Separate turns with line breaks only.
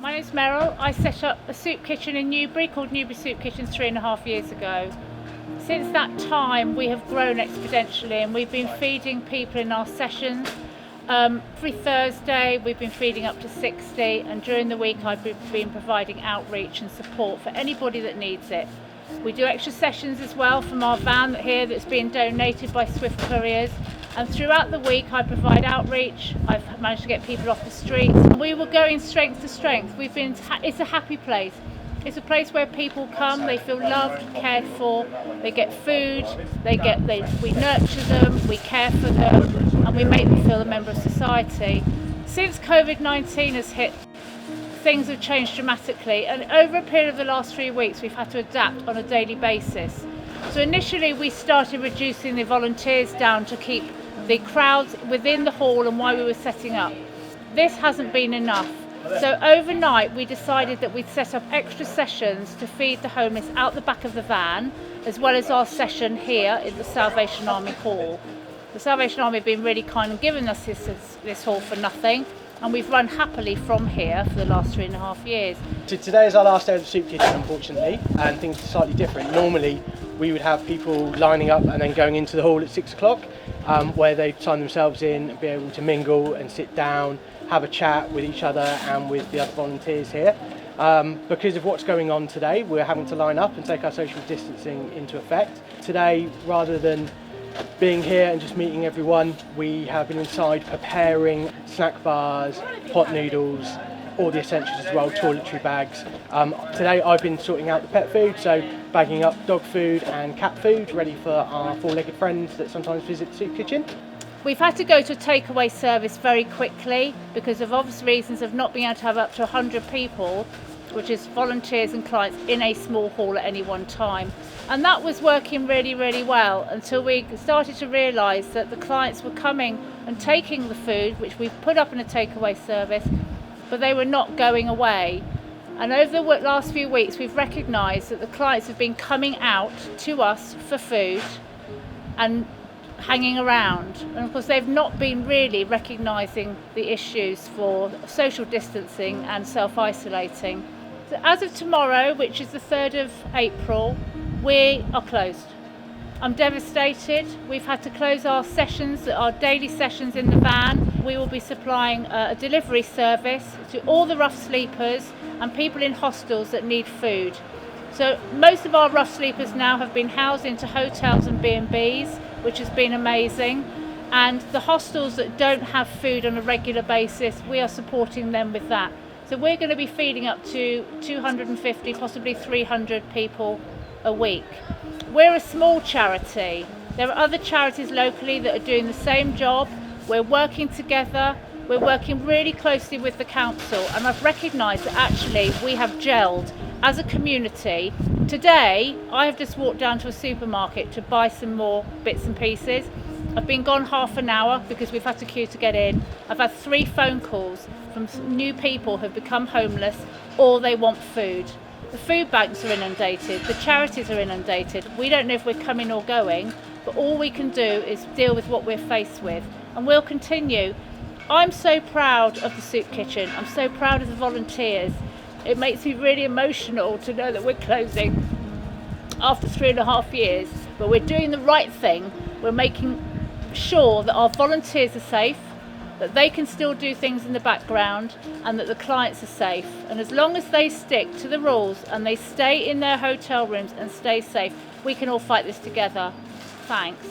My name's Meryl. I set up a soup kitchen in Newbury called Newbury Soup Kitchen 3.5 years ago. Since that time we have grown exponentially and we've been feeding people in our sessions. Every Thursday we've been feeding up to 60, and during the week I've been providing outreach and support for anybody that needs it. We do extra sessions as well from our van here that's been donated by Swift Couriers, and throughout the week I provide outreach. I've managed to get people off the streets. We were going strength to strength. It's a happy place. It's a place where people come, they feel loved, cared for, they get food, we nurture them, we care for them, and we make them feel a member of society. Since COVID-19 has hit, things have changed dramatically, and over a period of the last 3 weeks we've had to adapt on a daily basis. So initially we started reducing the volunteers down to keep the crowds within the hall and while we were setting up. This hasn't been enough. So overnight we decided that we'd set up extra sessions to feed the homeless out the back of the van, as well as our session here in the Salvation Army Hall. The Salvation Army have been really kind and given us this hall for nothing, and we've run happily from here for the last 3.5 years.
So today is our last day of the soup kitchen, unfortunately, and things are slightly different. Normally we would have people lining up and then going into the hall at 6 o'clock, where they'd sign themselves in and be able to mingle and sit down, have a chat with each other and with the other volunteers here. Because of what's going on today, we're having to line up and take our social distancing into effect. Today, rather than being here and just meeting everyone, we have been inside preparing snack bars, hot noodles, all the essentials as well, toiletry bags. Today I've been sorting out the pet food, so bagging up dog food and cat food, ready for our four-legged friends that sometimes visit the soup kitchen.
We've had to go to a takeaway service very quickly because of obvious reasons of not being able to have up to 100 people, which is volunteers and clients, in a small hall at any one time. And that was working really, really well until we started to realise that the clients were coming and taking the food, which we've put up in a takeaway service, but they were not going away. And over the last few weeks we've recognised that the clients have been coming out to us for food and hanging around, and of course they've not been really recognising the issues for social distancing and self-isolating. So as of tomorrow, which is the 3rd of April, we are closed. I'm devastated. We've had to close our sessions, our daily sessions in the van. We will be supplying a delivery service to all the rough sleepers and people in hostels that need food. So most of our rough sleepers now have been housed into hotels and B&Bs, which has been amazing. And the hostels that don't have food on a regular basis, we are supporting them with that. So we're going to be feeding up to 250, possibly 300 people a week. We're a small charity. There are other charities locally that are doing the same job. We're working together. We're working really closely with the council, and I've recognised that actually we have gelled as a community. Today, I have just walked down to a supermarket to buy some more bits and pieces. I've been gone half an hour because we've had to queue to get in. I've had 3 phone calls from new people who have become homeless, or they want food. The food banks are inundated, the charities are inundated. We don't know if we're coming or going, but all we can do is deal with what we're faced with, and we'll continue. I'm so proud of the soup kitchen. I'm so proud of the volunteers. It makes me really emotional to know that we're closing after 3.5 years, but we're doing the right thing. We're making sure that our volunteers are safe, that they can still do things in the background, and that the clients are safe. And as long as they stick to the rules and they stay in their hotel rooms and stay safe, we can all fight this together. Thanks.